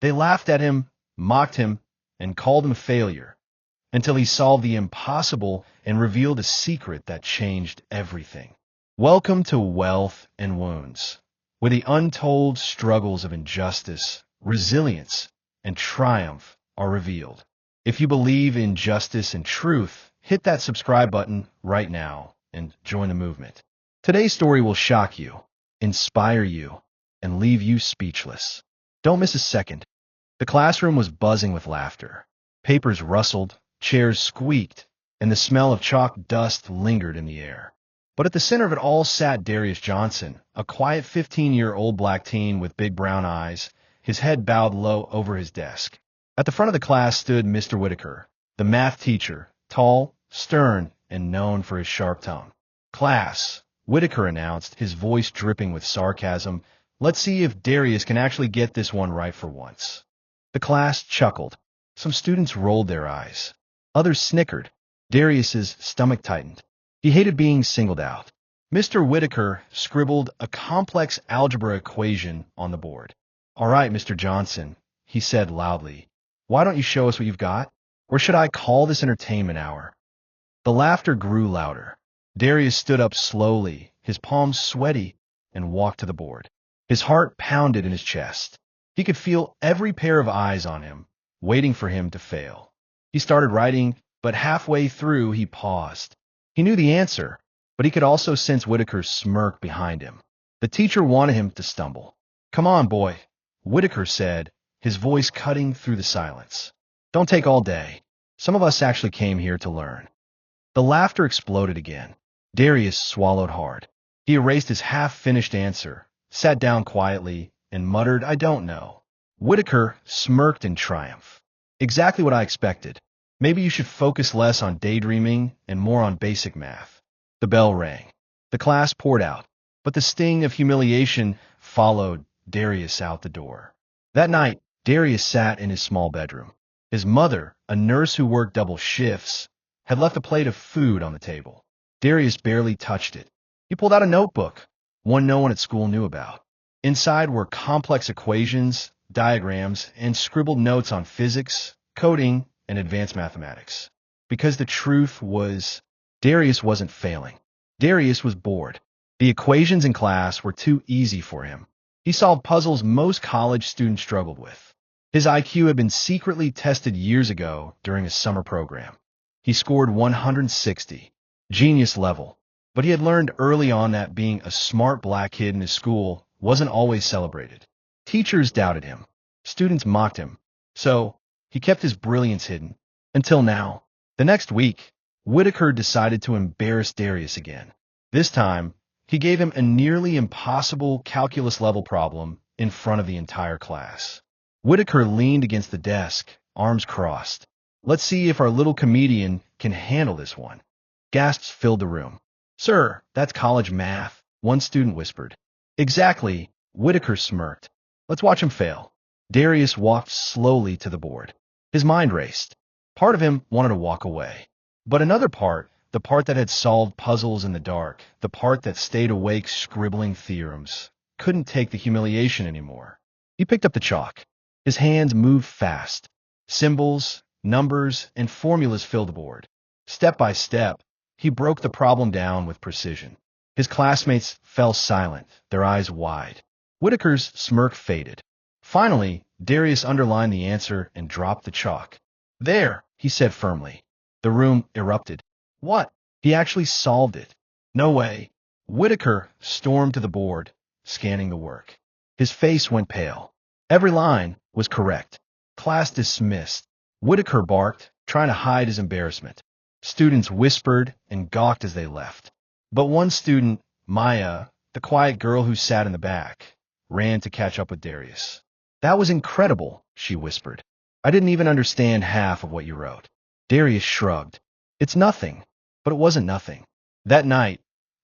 They laughed at him, mocked him, and called him a failure, until he solved the impossible and revealed a secret that changed everything. Welcome to Wealth and Wounds, where the untold struggles of injustice, resilience, and triumph are revealed. If you believe in justice and truth, hit that subscribe button right now and join the movement. Today's story will shock you, inspire you, and leave you speechless. Don't miss a second. The classroom was buzzing with laughter. Papers rustled, chairs squeaked, and the smell of chalk dust lingered in the air. But at the center of it all sat Darius Johnson, a quiet 15-year-old black teen with big brown eyes, his head bowed low over his desk. At the front of the class stood Mr. Whitaker, the math teacher, tall, stern, and known for his sharp tongue. "Class," Whitaker announced, his voice dripping with sarcasm, "let's see if Darius can actually get this one right for once." The class chuckled. Some students rolled their eyes. Others snickered. Darius's stomach tightened. He hated being singled out. Mr. Whitaker scribbled a complex algebra equation on the board. "All right, Mr. Johnson," he said loudly. "Why don't you show us what you've got? Or should I call this entertainment hour?" The laughter grew louder. Darius stood up slowly, his palms sweaty, and walked to the board. His heart pounded in his chest. He could feel every pair of eyes on him, waiting for him to fail. He started writing, but halfway through he paused. He knew the answer, but he could also sense Whitaker's smirk behind him. The teacher wanted him to stumble. "Come on, boy," Whitaker said, his voice cutting through the silence. "Don't take all day. Some of us actually came here to learn." The laughter exploded again. Darius swallowed hard. He erased his half-finished answer, sat down quietly, and muttered, "I don't know." Whitaker smirked in triumph. "Exactly what I expected. Maybe you should focus less on daydreaming and more on basic math." The bell rang. The class poured out, but the sting of humiliation followed Darius out the door. That night, Darius sat in his small bedroom. His mother, a nurse who worked double shifts, had left a plate of food on the table. Darius barely touched it. He pulled out a notebook, one no one at school knew about. Inside were complex equations, diagrams, and scribbled notes on physics, coding, and advanced mathematics. Because the truth was, Darius wasn't failing. Darius was bored. The equations in class were too easy for him. He solved puzzles most college students struggled with. His IQ had been secretly tested years ago during a summer program. He scored 160, genius level, but he had learned early on that being a smart black kid in his school wasn't always celebrated. Teachers doubted him. Students mocked him. So, he kept his brilliance hidden. Until now. The next week, Whitaker decided to embarrass Darius again. This time, he gave him a nearly impossible calculus-level problem in front of the entire class. Whitaker leaned against the desk, arms crossed. "Let's see if our little comedian can handle this one." Gasps filled the room. "Sir, that's college math," one student whispered. "Exactly," Whitaker smirked. "Let's watch him fail." Darius walked slowly to the board. His mind raced. Part of him wanted to walk away. But another part, the part that had solved puzzles in the dark, the part that stayed awake scribbling theorems, couldn't take the humiliation anymore. He picked up the chalk. His hands moved fast. Symbols, numbers, and formulas filled the board. Step by step, he broke the problem down with precision. His classmates fell silent, their eyes wide. Whitaker's smirk faded. Finally, Darius underlined the answer and dropped the chalk. "There," he said firmly. The room erupted. "What? He actually solved it." "No way." Whitaker stormed to the board, scanning the work. His face went pale. Every line was correct. Class dismissed. Whitaker barked, trying to hide his embarrassment. Students whispered and gawked as they left. But one student, Maya, the quiet girl who sat in the back, ran to catch up with Darius. "That was incredible," she whispered. "I didn't even understand half of what you wrote." Darius shrugged. "It's nothing." But it wasn't nothing. That night,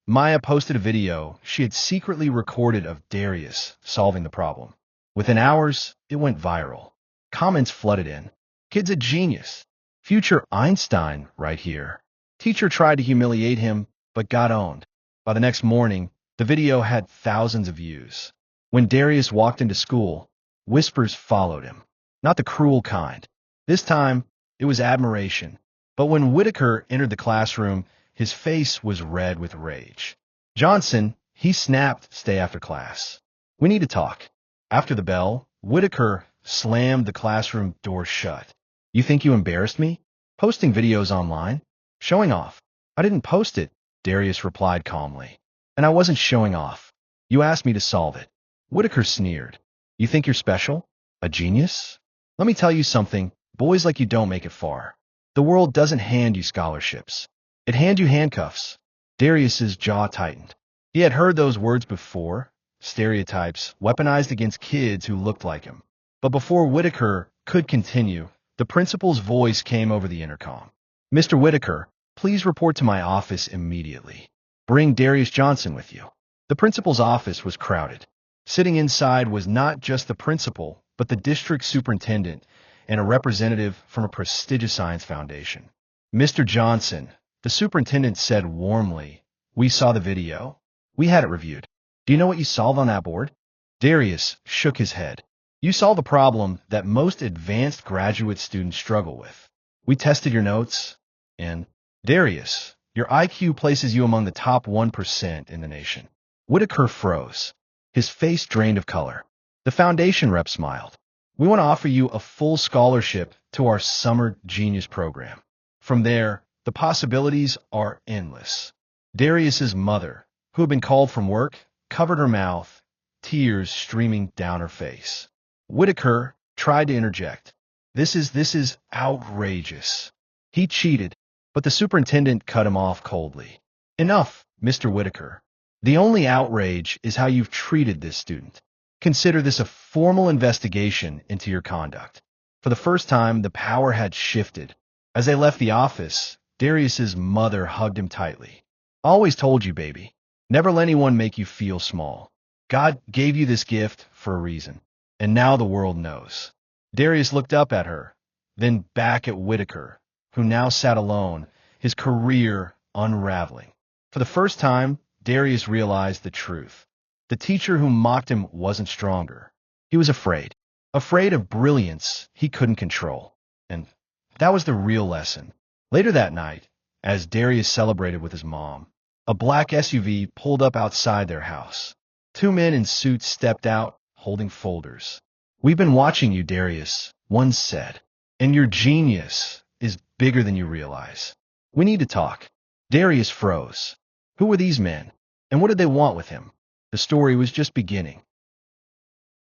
Maya posted a video she had secretly recorded of Darius solving the problem. Within hours, it went viral. Comments flooded in. "Kid's a genius. Future Einstein right here." Teacher tried to humiliate him, but got owned. By the next morning, the video had thousands of views. When Darius walked into school, Whispers followed him. Not the cruel kind. This time, it was admiration. But when Whitaker entered the classroom, his face was red with rage. Johnson, he snapped, stay after class. We need to talk. After the bell, Whitaker slammed the classroom door shut. You think you embarrassed me? Posting videos online? Showing off. I didn't post it, Darius replied calmly. And I wasn't showing off. You asked me to solve it. Whitaker sneered. You think you're special? A genius? Let me tell you something, boys like you don't make it far. The world doesn't hand you scholarships. It hands you handcuffs. Darius's jaw tightened. He had heard those words before, stereotypes weaponized against kids who looked like him. But before Whitaker could continue, the principal's voice came over the intercom. Mr. Whitaker, please report to my office immediately. Bring Darius Johnson with you. The principal's office was crowded. Sitting inside was not just the principal, but the district superintendent and a representative from a prestigious science foundation. Mr. Johnson, the superintendent said warmly, we saw the video. We had it reviewed. Do you know what you solved on that board? Darius shook his head. You solved the problem that most advanced graduate students struggle with. We tested your notes, and Darius, your IQ places you among the top 1% in the nation. Whitaker froze. His face drained of color. The foundation rep smiled. We want to offer you a full scholarship to our summer genius program. From there, the possibilities are endless. Darius's mother, who had been called from work, covered her mouth, tears streaming down her face. Whitaker tried to interject. This is outrageous. He cheated, but the superintendent cut him off coldly. Enough, Mr. Whitaker. The only outrage is how you've treated this student. Consider this a formal investigation into your conduct. For the first time, the power had shifted. As they left the office, Darius's mother hugged him tightly. Always told you, baby. Never let anyone make you feel small. God gave you this gift for a reason. And now the world knows. Darius looked up at her, then back at Whitaker, who now sat alone, his career unraveling. For the first time, Darius realized the truth. The teacher who mocked him wasn't stronger. He was afraid. Afraid of brilliance he couldn't control. And that was the real lesson. Later that night, as Darius celebrated with his mom, a black SUV pulled up outside their house. Two men in suits stepped out, holding folders. We've been watching you, Darius, one said. And your genius is bigger than you realize. We need to talk. Darius froze. Who were these men? And what did they want with him? The story was just beginning.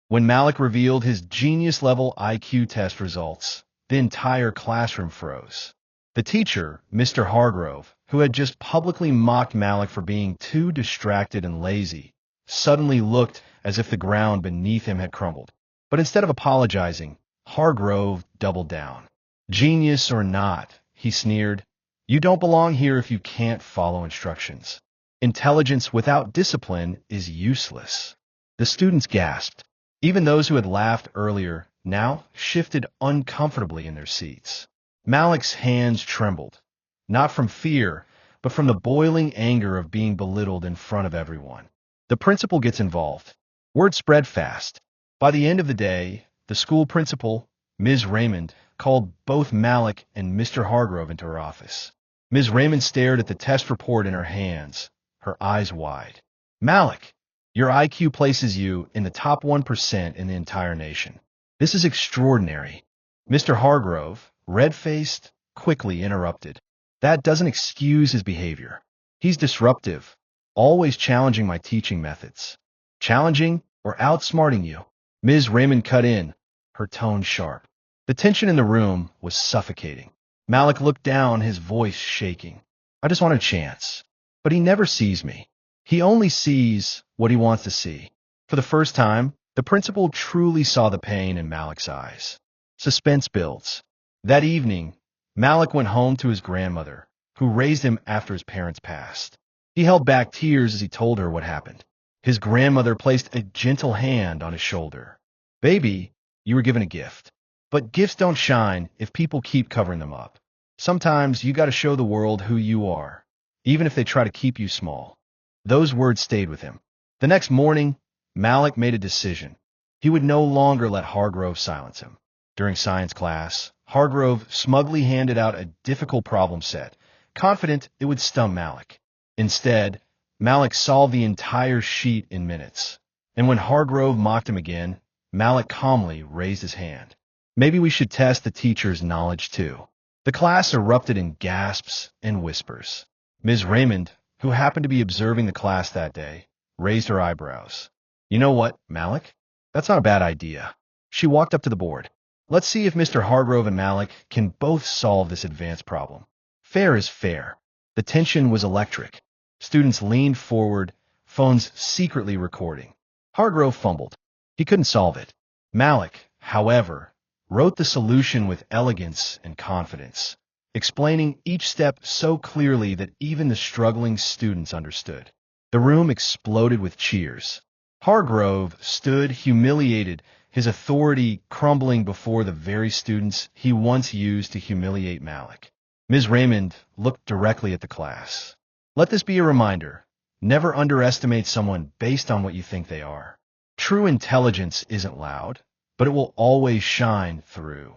When Malik revealed his genius-level IQ test results, the entire classroom froze. The teacher, Mr. Hargrove, who had just publicly mocked Malik for being too distracted and lazy, suddenly looked as if the ground beneath him had crumbled. But instead of apologizing, Hargrove doubled down. Genius or not, he sneered, you don't belong here if you can't follow instructions. Intelligence without discipline is useless. The students gasped. Even those who had laughed earlier now shifted uncomfortably in their seats. Malik's hands trembled, not from fear, but from the boiling anger of being belittled in front of everyone. The principal gets involved. Word spread fast. By the end of the day, the school principal, Ms. Raymond, called both Malik and Mr. Hargrove into her office. Ms. Raymond stared at the test report in her hands, her eyes wide. Malik, your IQ places you in the top 1% in the entire nation. This is extraordinary. Mr. Hargrove, red-faced, quickly interrupted. That doesn't excuse his behavior. He's disruptive, always challenging my teaching methods. Challenging or outsmarting you. Ms. Raymond cut in, her tone sharp. The tension in the room was suffocating. Malik looked down, his voice shaking. I just want a chance. But he never sees me. He only sees what he wants to see. For the first time, the principal truly saw the pain in Malik's eyes. Suspense builds. That evening, Malik went home to his grandmother, who raised him after his parents passed. He held back tears as he told her what happened. His grandmother placed a gentle hand on his shoulder. Baby, you were given a gift. But gifts don't shine if people keep covering them up. Sometimes you got to show the world who you are, even if they try to keep you small. Those words stayed with him. The next morning, Malik made a decision. He would no longer let Hargrove silence him. During science class, Hargrove smugly handed out a difficult problem set, confident it would stun Malik. Instead, Malik solved the entire sheet in minutes. And when Hargrove mocked him again, Malik calmly raised his hand. Maybe we should test the teacher's knowledge too. The class erupted in gasps and whispers. Ms. Raymond, who happened to be observing the class that day, raised her eyebrows. You know what, Malik? That's not a bad idea. She walked up to the board. Let's see if Mr. Hargrove and Malik can both solve this advanced problem. Fair is fair. The tension was electric. Students leaned forward, phones secretly recording. Hargrove fumbled. He couldn't solve it. Malik, however, wrote the solution with elegance and confidence, explaining each step so clearly that even the struggling students understood. The room exploded with cheers. Hargrove stood humiliated, his authority crumbling before the very students he once used to humiliate Malik. Ms. Raymond looked directly at the class. Let this be a reminder. Never underestimate someone based on what you think they are. True intelligence isn't loud, but it will always shine through.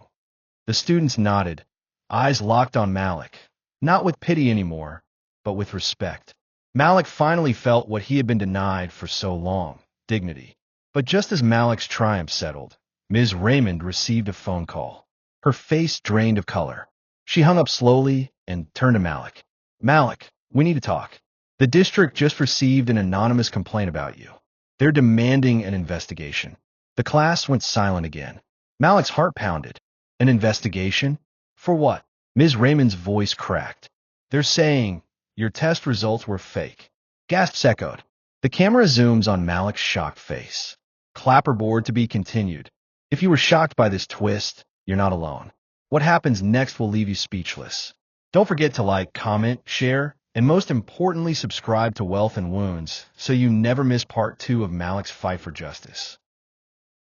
The students nodded, eyes locked on Malik, not with pity anymore, but with respect. Malik finally felt what he had been denied for so long, dignity. But just as Malik's triumph settled, Ms. Raymond received a phone call. Her face drained of color. She hung up slowly and turned to Malik. Malik, we need to talk. The district just received an anonymous complaint about you. They're demanding an investigation. The class went silent again. Malik's heart pounded. An investigation? For what? Ms. Raymond's voice cracked. They're saying your test results were fake. Gasps echoed. The camera zooms on Malik's shocked face. Clapperboard to be continued. If you were shocked by this twist, you're not alone. What happens next will leave you speechless. Don't forget to like, comment, share, and most importantly, subscribe to Wealth and Wounds so you never miss part 2 of Malik's fight for justice.